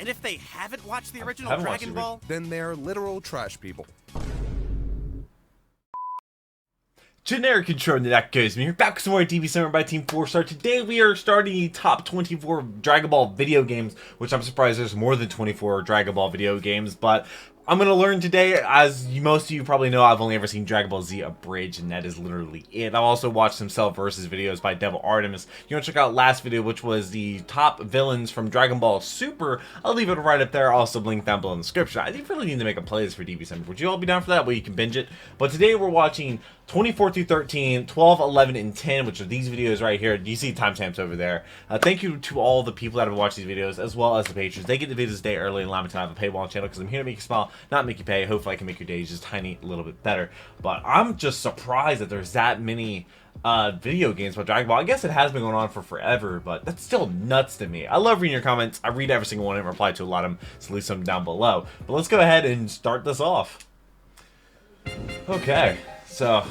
And if they haven't watched the original haven't watched Dragon the Ball, Then they're literal trash people. Generic intro to that goes. We're back with some more Dbcember by Team 4-Star. Today we are starting the top 24 Dragon Ball video games, which I'm surprised there's more than 24 Dragon Ball video games, but I'm going to learn today. As most of you probably know, I've only ever seen Dragon Ball Z Abridged, and that is literally it. I've also watched some Xenoverse videos by Devil Artemis. You want to check out last video, which was the top villains from Dragon Ball Super. I'll leave it right up there. I'll also link down below in the description. I really need to make a playlist for Dbcember. Would you all be down for that? Well, you can binge it. But today we're watching 24 through 13, 12, 11, and 10, which are these videos right here. You see timestamps over there. Thank you to all the people that have watched these videos, as well as the patrons. They get the videos a day early and allow me to have a paywall channel because I'm here to make you smile, not make you pay. Hopefully I can make your days just tiny a little bit better. But I'm just surprised that there's that many video games about Dragon Ball. I guess it has been going on for forever, but that's still nuts to me. I love reading your comments. I read every single one and reply to a lot of them, so leave some down below. But let's go ahead and start this off. Okay, so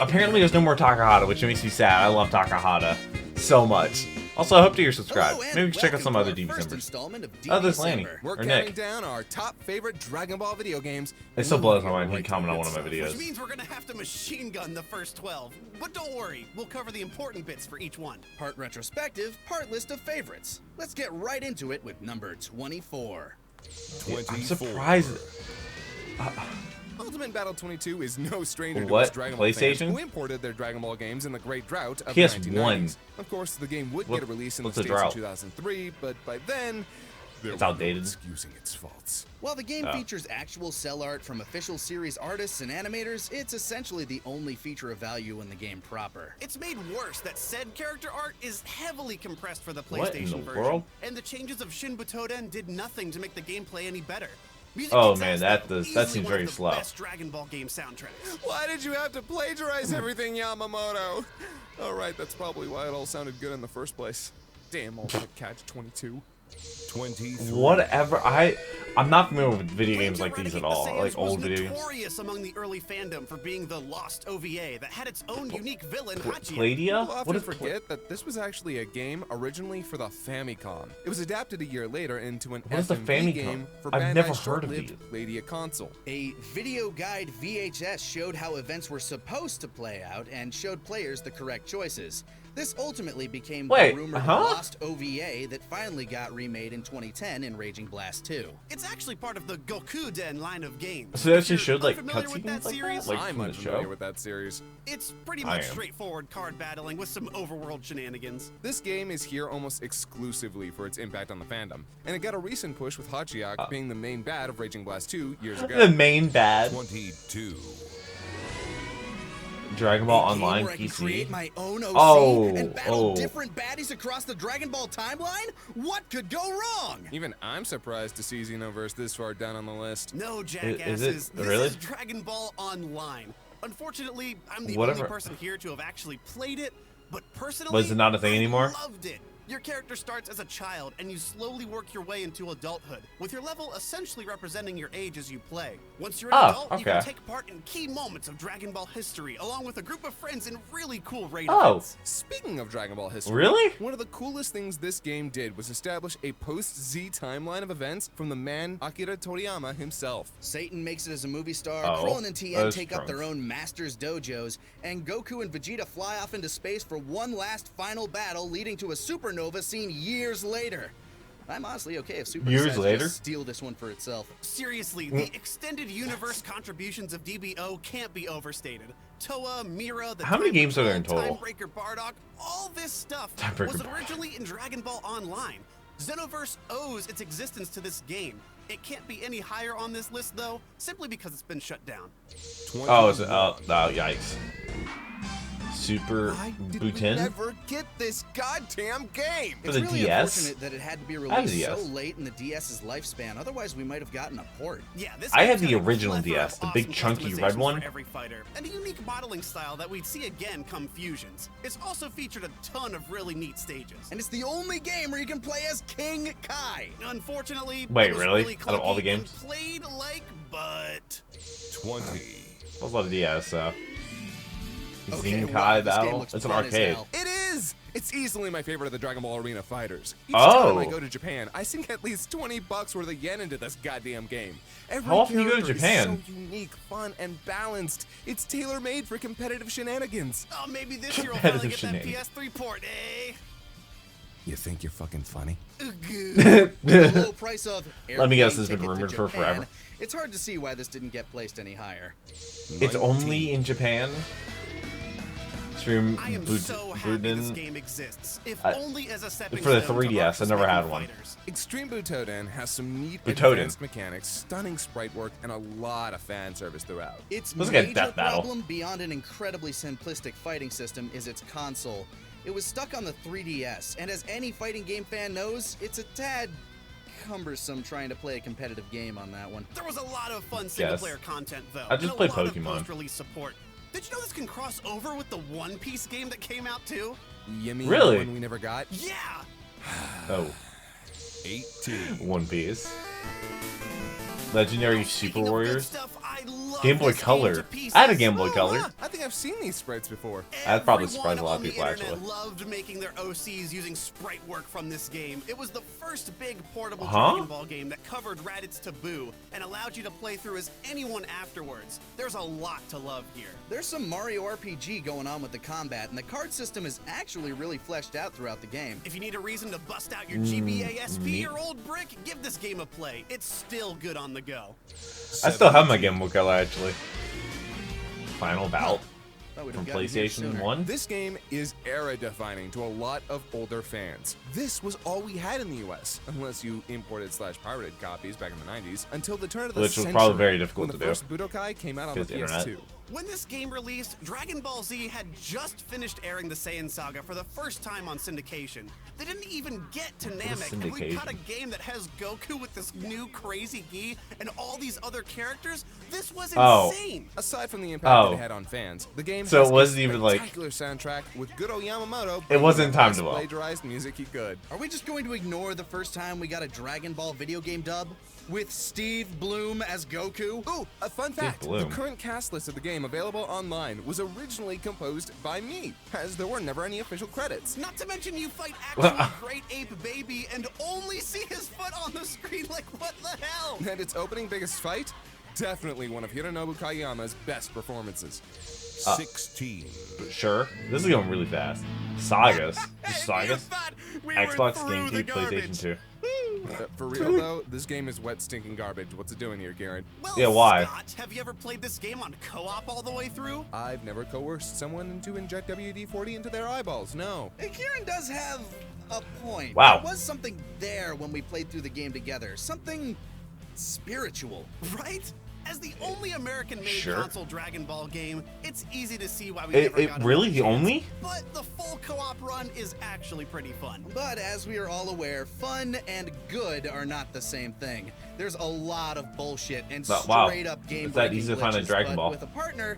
apparently there's no more Takahata, which makes me sad. I love Takahata so much. Also, I hope that you're subscribed. Maybe we can check out some other Dbcember. Oh, there's Lanny. We're or counting Nick. down our top favorite Dragon Ball video games. It still blows my mind he commented on one of my which videos. means we're gonna have to machine gun the first 12. But don't worry, we'll cover the important bits for each one. Part retrospective, part list of favorites. Let's get right into it with number 24. I'm surprised. Ultimate Battle 22 is no stranger to What? us Dragon Ball fans PlayStation? who imported their Dragon Ball games in the Great Drought of PS1. the 1990s. Of course, the game would get a release in the what's the States in drought? 2003, but by then, there It's were no outdated. excusing its faults. While the game features actual cell art from official series artists and animators, it's essentially the only feature of value in the game proper. It's made worse that said character art is heavily compressed for the What in PlayStation the version. world? And the changes of Shin Butoden did nothing to make the gameplay any better. Music Oh, kicks man, ass, that though. does- that Easily seems one of very the slow. Best Dragon Ball game soundtracks. Why did you have to plagiarize everything, Yamamoto? Alright, that's probably why it all sounded good in the first place. Damn Ultimate Catch 22. 23. Whatever. I'm not familiar with video games like these Plagiarizing at all. the Like Sagas old was video games. notorious among the early fandom for being the lost OVA that had its own unique villain, Hachia. Pladia? People often What is forget that this was actually a game originally for the Famicom. It was adapted a year later into an What is the FMV Famicom? game for I've Bandai's never heard of short-lived these. Pladia console. A video guide VHS showed how events were supposed to play out and showed players the correct choices. This ultimately became Wait, the rumored lost OVA that finally got remade in 2010 in Raging Blast 2. It's actually part of the Goku-Den line of games. So they If actually you're showed like unfamiliar with cutscenes that like that? series, Like I'm from the unfamiliar show? with that series. it's pretty I much am. straightforward card battling with some overworld shenanigans. This game is here almost exclusively for its impact on the fandom, and it got a recent push with Hachiak being the main bad of Raging Blast 2 years The ago. main bad 22. Dragon Ball A game Online where I can PC. create my own OC Oh, and battle oh. different baddies across the Dragon Ball timeline? What could go wrong? Even I'm surprised to see Xenoverse this far down on the list. No, is jackasses. it This really? is Dragon Ball Online. Unfortunately, I'm the Whatever. only person here to have actually played it, but personally, Was it not a thing I anymore? loved it. Your character starts as a child, and you slowly work your way into adulthood, with your level essentially representing your age as you play. Once you're an Oh, adult, you can okay. take part in key moments of Dragon Ball history, along with a group of friends in really cool raid Oh. events. Speaking of Dragon Ball history, Really? one of the coolest things this game did was establish a post-Z timeline of events from the man Akira Toriyama himself. Satan makes it as a movie star, Oh, Krillin and Tien those take up their trunks. own Masters dojos, and Goku and Vegeta fly off into space for one last final battle, leading to a supernova seen years later. I'm honestly okay if Super Years decides to later? just steal this one for itself. Seriously, the extended universe contributions of DBO can't be overstated. Toa, Mira, the How many Time games are there in Patrol, total? Timebreaker Bardock, all this stuff Timebreaker was Bardock. originally in Dragon Ball Online. Xenoverse owes its existence to this game. It can't be any higher on this list though, simply because it's been shut down. Oh, is it? Oh, yikes. Super Why did Butoden? we never get this goddamn game? For It's the really DS? unfortunate that it had to be I have released the so DS. late in the DS's lifespan, otherwise we might have gotten a port. Yeah, this I game's had the got a original plethora DS, of the big awesome chunky red customizations one. for every fighter, and a unique modeling style that we'd see again come Fusions. It's also featured a ton of really neat stages. And it's the only game where you can play as King Kai. Unfortunately, Wait, it was really? Out of all the clunky and games? played like butt. 20. I love DS, so. Okay, Zenkai wow, this game Battle. looks It's an fun as arcade. hell. It is! It's easily my favorite of the Dragon Ball Arena fighters. Each Oh. time I go to Japan, I sink at least $20 worth of yen into this goddamn game. Every How often do you go to character Japan? is so unique, fun, and balanced. It's tailor-made for competitive shenanigans. Oh, maybe this year we'll finally get that Competitive PS3 port, eh? You think you're fucking funny? The low price of Let me guess, this has airplane been ticket to rumored for Japan, forever. It's hard to see why this didn't get placed any higher. It's only in Japan. Stream I am so happy this game exists. If only as a stepping for the stone to 3DS, I never had arc-respecting one. fighters. Extreme Butoden has some neat Butoden. advanced mechanics, stunning sprite work, and a lot of fan service throughout. Its Looks like a major death battle. problem beyond an incredibly simplistic fighting system is its console. It was stuck on the 3DS, and as any fighting game fan knows, it's a tad cumbersome trying to play a competitive game on that one. There was a lot of fun single-player content, though. I just and played a lot Pokemon. Of post-release support. Did you know this can cross over with the One Piece game that came out too? You mean Really? the one we never got? Yeah. Oh, 18. One Piece. Legendary Super Speaking of good Warriors. stuff, I love Game Boy this Color. to pieces. I had a Game Boy Oh, Color. huh. I think I've seen these sprites before. That'd probably Everyone surprise a lot of on the people, internet actually. loved making their OCs using sprite work from this game. It was the first big portable Huh? Dragon Ball game that covered Raditz Taboo and allowed you to play through as anyone afterwards. There's a lot to love here. There's some Mario RPG going on with the combat, and the card system is actually really fleshed out throughout the game. If you need a reason to bust out your GBA SP or old brick, give this game a play. It's still good on the go. I still have my Game Boy Color, actually. Final Bout Thought we'd from have gotten here PlayStation sooner. 1. This game is era-defining to a lot of older fans. This was all we had in the US, unless you imported/pirated copies back in the 90s, until the turn of the Which was century, probably very difficult when to the do. first Budokai came out on the Because internet. PS2. When this game released, Dragon Ball Z had just finished airing the Saiyan Saga for the first time on syndication. They didn't even get to Namek, and we got a game that has Goku with this new crazy gi and all these other characters. This was Oh. insane. Aside from the impact that Oh. it had on fans, the game So has it wasn't a even, like- spectacular soundtrack with good old Yamamoto. It wasn't bringing the time best to vote. plagiarized music he could. Are we just going to ignore the first time we got a Dragon Ball video game dub? With Steve Bloom as Goku? Ooh, a fun fact. The Bloom. current cast list of the game available online was originally composed by me, as there were never any official credits. Not to mention you fight actual Great Ape Baby and only see his foot on the screen. Like, what the hell? And its opening biggest fight? Definitely one of Hironobu Kageyama's best performances. 16. Sure. This is going really fast. Sagas. Hey, Sagas? you thought we were Xbox, through the GameCube, garbage. PlayStation 2. For real though, this game is wet stinking garbage. What's it doing here, Garrett? Well, Yeah, why? Scott, have you ever played this game on co-op all the way through? I've never coerced someone to inject WD-40 into their eyeballs, no. Hey, Kieran does have a point. Wow. There was something there when we played through the game together. Something spiritual. Right? As the only American-made Sure. console Dragon Ball game, it's easy to see why we It never got really another the chance. only? But the full co-op run is actually pretty fun. But as we are all aware, fun and good are not the same thing. There's a lot of bullshit and But, wow, straight up game it's that easy to find a glitches, Dragon but Ball. with a partner,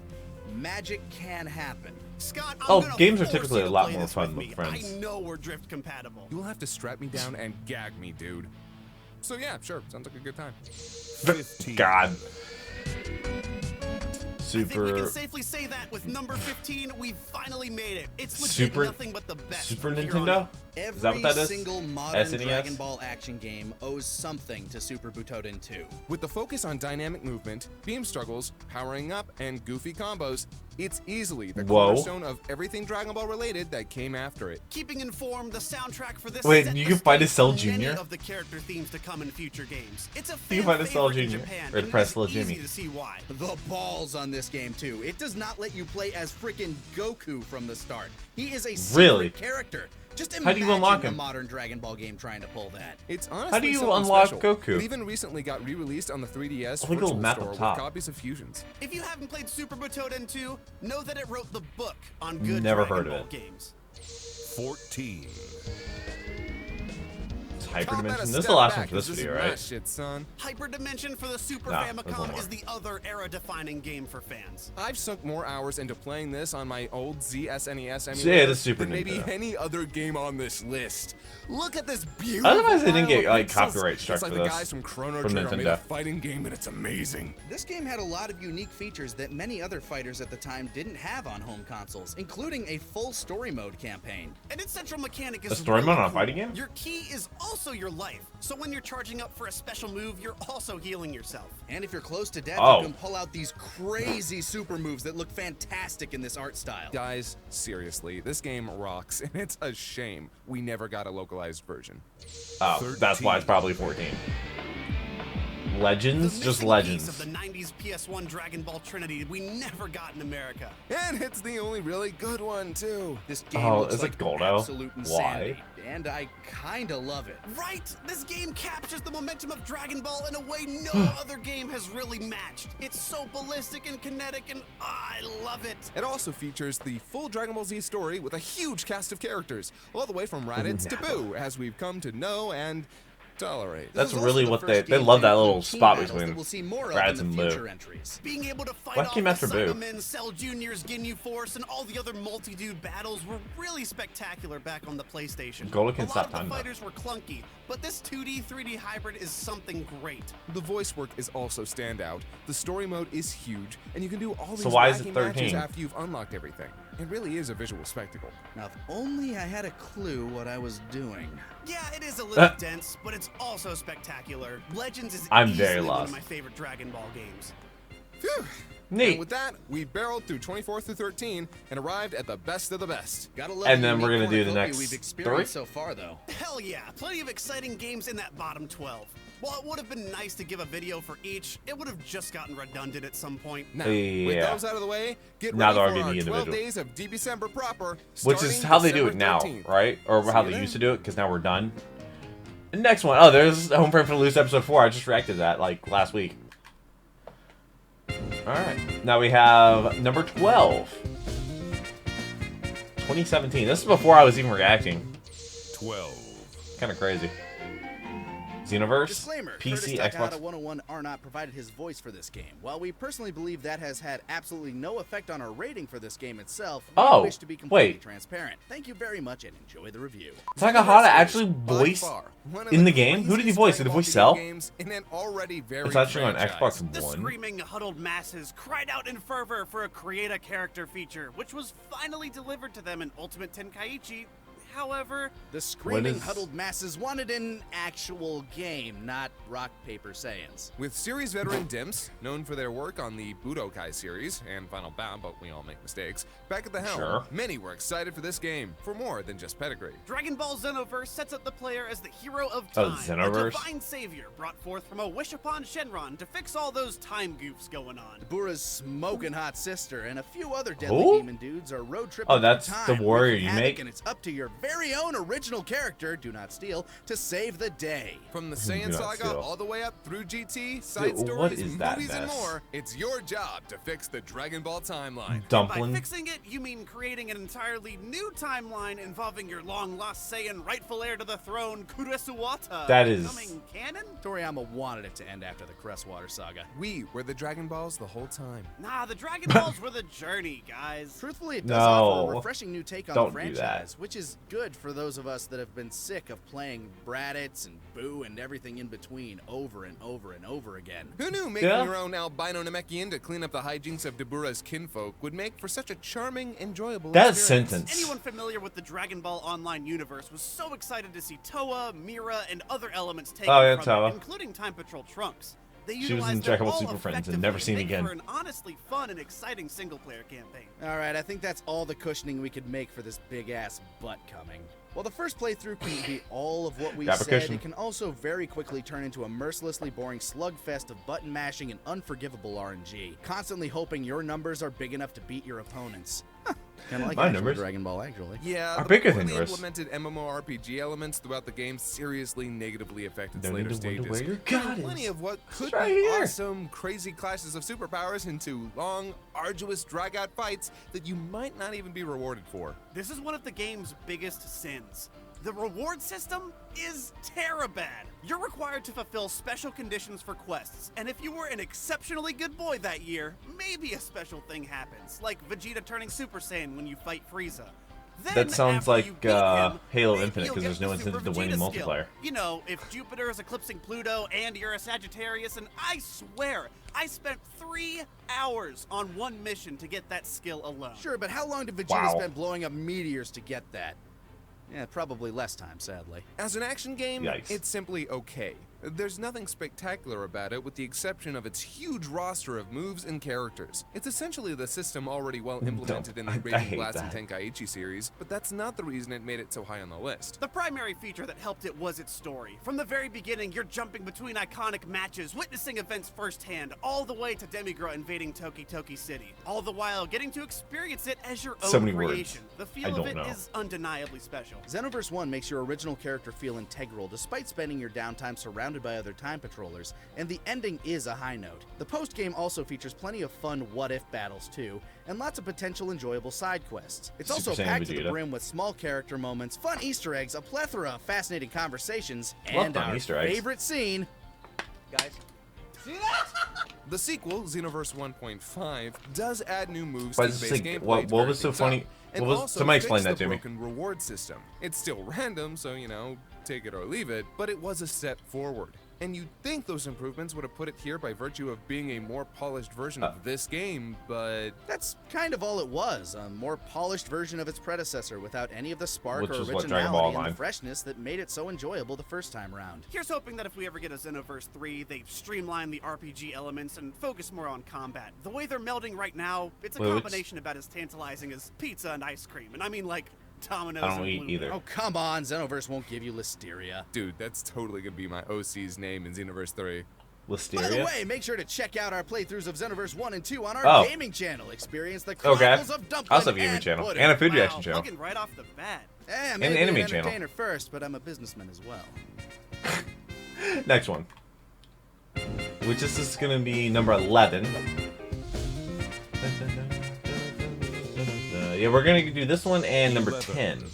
magic can happen. Scott, I'm Oh, gonna games are force typically you a to lot play more this fun with with me. friends. I know we're drift compatible. You'll have to strap me down and gag me, dude. So yeah, sure, sounds like a good time. 15. God. I think we Super. can safely say that with number 15, we finally made it. It's legit Super- nothing but the best. Super from here on Nintendo? out. Every Is that what that is? single modern SNES? Dragon Ball action game owes something to Super Butoden 2. With the focus on dynamic movement, beam struggles, powering up, and goofy combos, it's easily the Whoa. cornerstone of everything Dragon Ball related that came after it. Keeping informed, the soundtrack for this Wait, set you the can fight stage as Cell for many Jr.? of the character themes to come in future games. It's a You can fan fight as Cell favorite in Jr. Japan, or and press it's Little easy Jimmy. to see why. The balls on this game too. It does not let you play as freaking Goku from the start. He is a secret Really? character. Just How do you imagine unlock a him? modern Dragon Ball game trying to pull that. It's honestly How do you something unlock special. Goku? It even recently got re-released on the 3DS Only little Virtual map Store up with top. copies of Fusions. If you haven't played Super Butoden 2, know that it wrote the book on good Never Dragon heard of Ball it. games. 14. Hyperdimension. Combat a This is the step last back, one for this 'cause video, is my right? shit, son. Hyperdimension for the Super Nah, there's one Famicom more. is the other era-defining game for fans. I've sunk more hours into playing this on my old ZSNES Yeah, emulator the Super than maybe Nintendo. any other game on this list. Look at this beautiful. Otherwise, they didn't get pile of like pixels. copyright strike It's like for the this guys from Chrono from Trigger made a Nintendo. fighting game, and it's amazing. This game had a lot of unique features that many other fighters at the time didn't have on home consoles, including a full story mode campaign. And its central mechanic is A story really mode on a cool. fighting game? Your key is also your life. So when you're charging up for a special move, you're also healing yourself. And if you're close to death, Oh. you can pull out these crazy super moves that look fantastic in this art style. Guys, seriously, this game rocks, and it's a shame we never got a localized version. Oh, that's why it's probably 14. Legends, The just missing Legends. piece of the 90s PS1 Dragon Ball Trinity we never got in America. And it's the only really good one, too. This game Oh, looks is it like Goldo? absolute Why? insanity, and I kinda love it. Right? This game captures the momentum of Dragon Ball in a way no other game has really matched. It's so ballistic and kinetic, and I love it. It also features the full Dragon Ball Z story with a huge cast of characters, all the way from Raditz to Boo, as we've come to know and tolerate. That's This is really also what the they first love game that to little include team spot battles between that we'll see more of Raditz in and the Boo. future entries. Being able to fight Why off came the after Boo? Cybermen, Cell Juniors, Ginyu Force, and all the other multi-dude battles were really spectacular back on the PlayStation. Goldo can a lot stop of the time, though. fighters were clunky, but this 2D, 3D hybrid is something great. The voice work is also standout. The story mode is huge, and you can do all these So why is wacky it matches 13? after you've unlocked everything. It really is a visual spectacle. Now, if only I had a clue what I was doing. Yeah, it is a little dense, but it's also spectacular. Legends is I'm easily very one lost. of my favorite Dragon Ball games. Phew. Neat. And with that, we barreled through 24 through 13 and arrived at the best of the best. Gotta love And the then we're unique gonna do the cornucopia next we've experienced 3? so far, though. Hell yeah, plenty of exciting games in that bottom 12. While it would have been nice to give a video for each, it would have just gotten redundant at some point. Now, with Yeah. those out of the way, get Now ready they're for giving our you 12 individual. days of Dbcember proper, Which is starting how they do it December now, 13th. right? Or See how you they then. used to do it, because now we're done. The next one. Oh, there's Home Frame for the Loose episode 4. I just reacted to that, like, last week. Alright. Now we have number 12. 2017. This is before I was even reacting. 12. Kind of crazy. Xenoverse, Disclaimer, PC, Curtis Xbox. Takahata 101 are not provided his voice for this game. While we personally believe that has had absolutely no effect on our rating for this game itself, we Oh, wish to be completely wait. transparent. Thank you very much and enjoy the review. Takahata actually By voiced far, one of in the game? Who did he craziest voice? Did Dragon the Ball voice video Cell? games in an already very It's actually on franchise. Xbox The One. screaming, huddled masses cried out in fervor for a create a character feature, which was finally delivered to them in Ultimate Tenkaichi. However, The screaming, is- huddled masses wanted an actual game, not rock, paper, Saiyans. With series veteran Dimps, known for their work on the Butoden series and Final Bout, but we all make mistakes, back at the helm, Sure. many were excited for this game for more than just pedigree. Dragon Ball Xenoverse sets up the player as the hero of Oh, time, a Xenoverse? divine savior brought forth from a wish upon Shenron to fix all those time goofs going on. Bura's smoking hot sister and a few other deadly Who? demon dudes are road tripping Oh, that's through the time, warrior wreaking you havoc, make? and it's up to your very own original character, do not steal, to save the day. From the Do Saiyan not Saga steal. all the way up through GT, side Dude, stories, what is that movies, and mess? more, it's your job to fix the Dragon Ball timeline. By Dumpling. fixing it, you mean creating an entirely new timeline involving your long-lost Saiyan rightful heir to the throne, Kuresuwata. That is- Becoming canon? Toriyama wanted it to end after the Crestwater saga. We were the Dragon Balls the whole time. Nah, the Dragon Balls were the journey, guys. Truthfully, it does offer No. a refreshing new take on Don't the do that. franchise, which is good for those of us that have been sick of playing Braditz and Boo and everything in between over and over and over again. Who knew making Yeah. your own albino Namekian to clean up the hijinks of Dabura's kinfolk would make for such a charming, enjoyable That experience? sentence. Anyone familiar with the Dragon Ball Online universe was so excited to see Toa, Mira, and other elements taken Oh, yeah, from Toa. it, including Time Patrol Trunks. They She was utilized in them Dragon Ball all Super Friends and effectively never seen make again. for an honestly fun and exciting single-player campaign. Alright, I think that's all the cushioning we could make for this big ass butt coming. While the first playthrough can be all of what we Grab a said, cushion. it can also very quickly turn into a mercilessly boring slugfest of button mashing and unforgivable RNG, constantly hoping your numbers are big enough to beat your opponents. Kind of like My actual numbers. Dragon Ball, actually. Yeah, Are the bigger than poorly yours. implemented MMORPG elements throughout the game seriously negatively affected Don't later need to wonder stages. where your Turning god plenty is. of what could right be here. awesome, crazy clashes of superpowers into long, arduous, drag-out fights that you might not even be rewarded for. This is one of the game's biggest sins. The reward system is terabad. You're required to fulfill special conditions for quests, and if you were an exceptionally good boy that year, maybe a special thing happens, like Vegeta turning Super Saiyan when you fight Frieza. That sounds after you like beat him, Halo maybe Infinite you'll because get there's no the incentive Super to win in Vegeta skill. multiplayer. You know, if Jupiter is eclipsing Pluto and you're a Sagittarius, and I swear, I spent 3 hours on one mission to get that skill alone. Sure, but how long did Vegeta Wow. spend blowing up meteors to get that? Yeah, probably less time, sadly. As an action game, Yikes. it's simply okay. There's nothing spectacular about it with the exception of its huge roster of moves and characters. It's essentially the system already well implemented in the I Raging hate Blast and that. Tenkaichi series, but that's not the reason it made it so high on the list. The primary feature that helped it was its story. From the very beginning, you're jumping between iconic matches, witnessing events firsthand, all the way to Demigra invading Toki Toki City, all the while getting to experience it as your So own many words. creation. The feel I of don't it know. is undeniably special. Xenoverse 1 makes your original character feel integral despite spending your downtime surrounded by other time patrollers, and the ending is a high note. The post-game also features plenty of fun what-if battles too, and lots of potential enjoyable side quests. It's Super also Saiyan packed to the Vegeta. brim with small character moments, fun Easter eggs, a plethora of fascinating conversations, Love and fun our Easter eggs. favorite scene. Guys, see that? The sequel, Xenoverse 1.5, does add new moves But to it's the base like, gameplay what to was vary so things funny- up, and what was- also somebody explain fix that the to me. broken reward system. It's still random, so you know, take it or leave it, but it was a step forward. And you'd think those improvements would have put it here by virtue of being a more polished version of this game, but That's kind of all it was, a more polished version of its predecessor without any of the spark Which or is what Dragon Ball originality and Online. the freshness that made it so enjoyable the first time round. Here's hoping that if we ever get a Xenoverse 3, they streamline the RPG elements and focus more on combat. The way they're melding right now, it's a Well, it's- combination about as tantalizing as pizza and ice cream. And I mean like Domino's I don't and eat Blue either. Bell. Oh, come on, Xenoverse won't give you Listeria. dude, that's totally gonna be my OC's name in Xenoverse 3. Listeria? By the way, make sure to check out our playthroughs of Xenoverse 1 and 2 on our Oh. gaming channel. Experience the Okay. Chronicles of I Dumpling also have a gaming and channel Pudding. and a food Wow, reaction channel. plugging right off the bat. Maybe anime an channel. entertainer first, but I'm a businessman as well. Next one. Which is this going to be number 11. Yeah, we're going to do this one and number 10.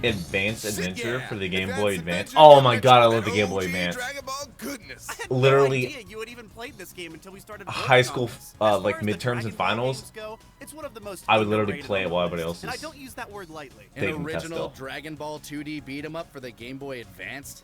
Advanced Adventure for the Game Boy Advance. Oh my god, I love the Game Boy Advance. Dragon Ball goodness. I had Literally, no idea you had even played this game until we started working high on school, this. As like, far as the midterms and Dragon Ball finals, games go, it's one of the most I would literally underrated play it on while the everybody list, else and I is don't use that word lightly. An taking tests original still. Dragon Ball 2D beat 'em up for the Game Boy Advanced?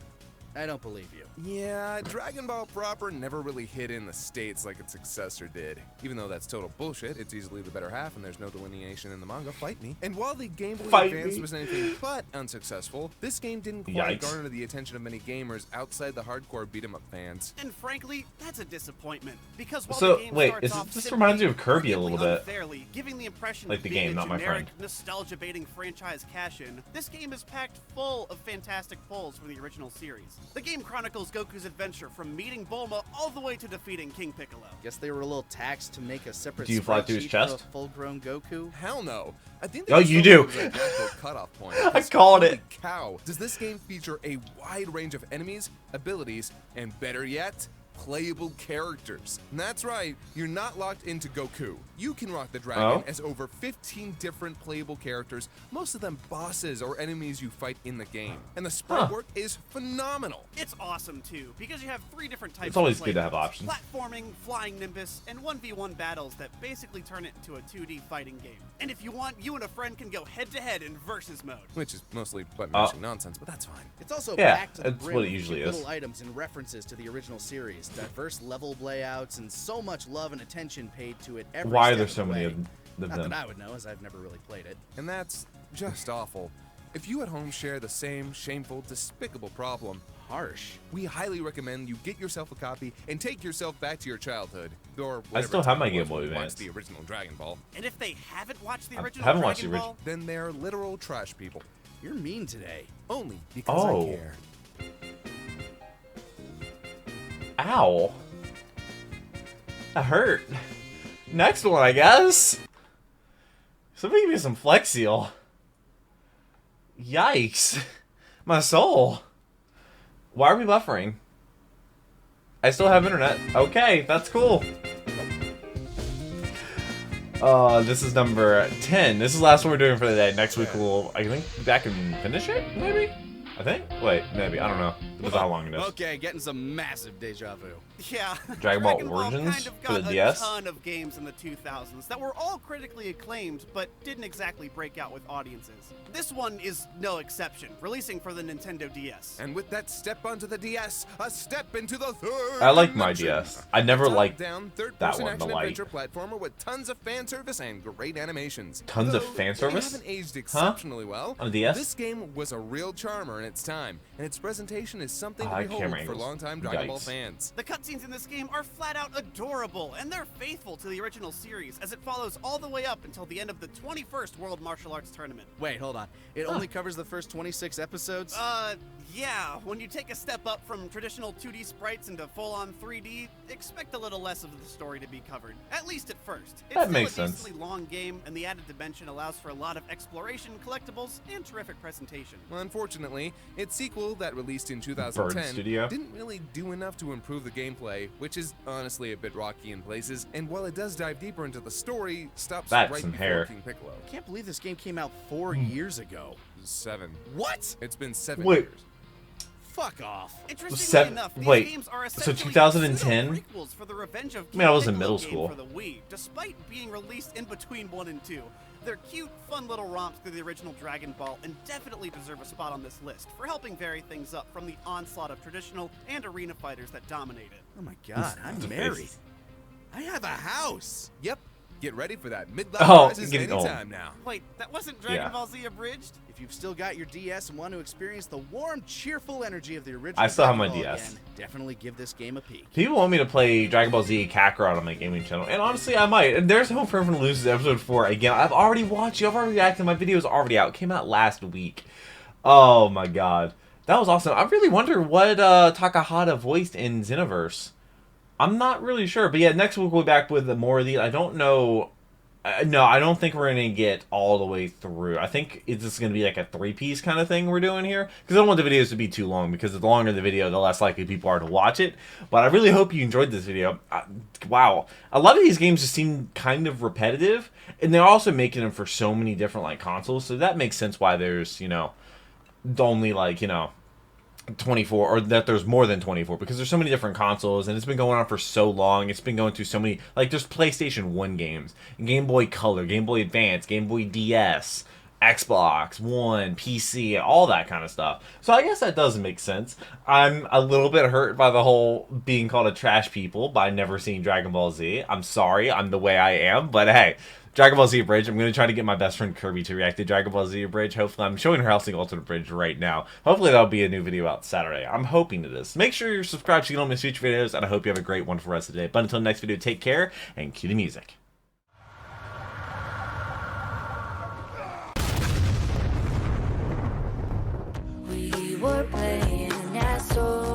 I don't believe you. Yeah, Dragon Ball proper never really hit in the States like its successor did. Even though that's total bullshit, it's easily the better half and there's no delineation in the manga, fight me. And while the Game Boy Fight Advance me. was anything but unsuccessful, this game didn't quite Yikes. garner the attention of many gamers outside the hardcore beat-em-up fans. And frankly, that's a disappointment. Because while So, the game wait, starts is it- off this simply reminds me of Kirby a little arguably bit. unfairly, giving the impression Like of the being game, a not my generic, friend. nostalgia-baiting franchise cash-in, this game is packed full of fantastic pulls from the original series. The game chronicles Goku's adventure from meeting Bulma all the way to defeating King Piccolo. Guess they were a little taxed to make a separate Do you fly through his spreadsheet chest? of a full-grown Goku. Hell no. I think Oh, you do. Cutoff point. I Because called holy it. Cow! Does this game feature a wide range of enemies, abilities, and better yet, playable characters? And that's right, you're not locked into Goku. You can rock the dragon Oh? as over 15 different playable characters, most of them bosses or enemies you fight in the game. And the sprite Huh. work is phenomenal. It's awesome too, because you have 3 different types It's always of good to have playstyles. options. Platforming, flying Nimbus, and 1v1 battles that basically turn it into a 2D fighting game. And if you want, you and a friend can go head-to-head in versus mode. Which is mostly button mashing nonsense, but that's fine. It's also Yeah, packed to the that's brim what it with usually cute is. little items and references to the original series, diverse level layouts, and so much love and attention paid to it every Why are step there of so the many way. of Not them? that I would know, as I've never really played it. And that's just awful. If you at home share the same shameful, despicable problem, Harsh. we highly recommend you get yourself a copy and take yourself back to your childhood. Or I still whatever have my time it Game was Boy when you Advance. watched the original Dragon Ball. And if they haven't watched the I original haven't watched the Dragon Ball, Then they're literal trash people. You're mean today. Only because Oh. I care. Ow. That hurt. Next one, I guess. Somebody give me some Flex Seal. Yikes. My soul. Why are we buffering? I still have internet. Okay, that's cool. This is number 10. This is the last one we're doing for the day. Next week we'll, I think, be back and finish it, maybe? I think? Wait, maybe. I don't know. That's how long it is. Okay, getting some massive deja vu. Yeah, Dragon Ball Origins kind of for the got DS? a ton of games in the 2000s that were all critically acclaimed, but didn't exactly break out with audiences. This one is no exception, releasing for the Nintendo DS. And with that step onto the DS, a step into the third I like my dimension. DS. I never liked Top-down, that third-person one, the light. action-adventure platformer with tons of fan service and great animations. Tons of Though fan service? They haven't aged exceptionally well. On the DS? This game was a real charmer in its time, and its presentation is something I to behold camera for angles. longtime Dragon Ball Yikes. fans. The cutscenes in this game are flat out adorable, and they're faithful to the original series, as it follows all the way up until the end of the 21st World Martial Arts Tournament. Wait, hold on. It only covers the first 26 episodes? Yeah, when you take a step up from traditional 2D sprites into full-on 3D, expect a little less of the story to be covered, at least at first. It's That still makes a sense. decently long game, and the added dimension allows for a lot of exploration, collectibles, and terrific presentation. Well, unfortunately, its sequel that released in 2010 Studio. didn't really do enough to improve the gameplay, which is honestly a bit rocky in places, and while it does dive deeper into the story, stops That's right some before hair. King Piccolo. I can't believe this game came out 4 years ago. 7. What? It's been 7 Wait. years. Fuck off. Interestingly enough, these wait, games are so essentially 2010? prequels for the Revenge of I mean, I was in King middle Piccolo game school. for the Wii, despite being released in between 1 and 2. They're cute, fun little romps through the original Dragon Ball and definitely deserve a spot on this list for helping vary things up from the onslaught of traditional and arena fighters that dominate it. Oh my god, I'm It's a married. face. I have a house. Yep. Get ready for that midlife Oh, crisis get it- oh. anytime now. Wait, that wasn't Dragon Yeah. Ball Z abridged? If you've still got your DS and want to experience the warm, cheerful energy of the original I still have my Dragon Ball DS. again, definitely give this game a peek. People want me to play Dragon Ball Z Kakarot on my gaming channel, and honestly, I might. And there's Home for Everyone Loses episode 4. Again, I've already watched you. I've already reacted. My video's already out. It came out last week. Oh my god. That was awesome. I really wonder what Takahata voiced in Xenoverse. I'm not really sure. But yeah, next week we'll be back with more of these. I don't know. No, I don't think we're going to get all the way through. I think it's just going to be like a 3-piece kind of thing we're doing here. Because I don't want the videos to be too long. Because the longer the video, the less likely people are to watch it. But I really hope you enjoyed this video. Wow. A lot of these games just seem kind of repetitive. And they're also making them for so many different like consoles. So that makes sense why there's, you know, only like, you know, 24, or that there's more than 24, because there's so many different consoles and it's been going on for so long. It's been going through so many, like there's PlayStation 1 games, Game Boy Color, Game Boy Advance, Game Boy DS, Xbox One, PC, all that kind of stuff. So I guess that does make sense. I'm a little bit hurt by the whole being called a trash people by never seeing Dragon Ball Z. I'm sorry, I'm the way I am, but hey, Dragon Ball Z Bridge. I'm going to try to get my best friend Kirby to react to Dragon Ball Z Bridge. Hopefully, I'm showing her Helsing Ultimate Bridge right now. Hopefully, that'll be a new video out Saturday. I'm hoping it is. Make sure you're subscribed so you don't miss future videos, and I hope you have a great, wonderful rest of the day. But until next video, take care, and cue the music. We were playing that song.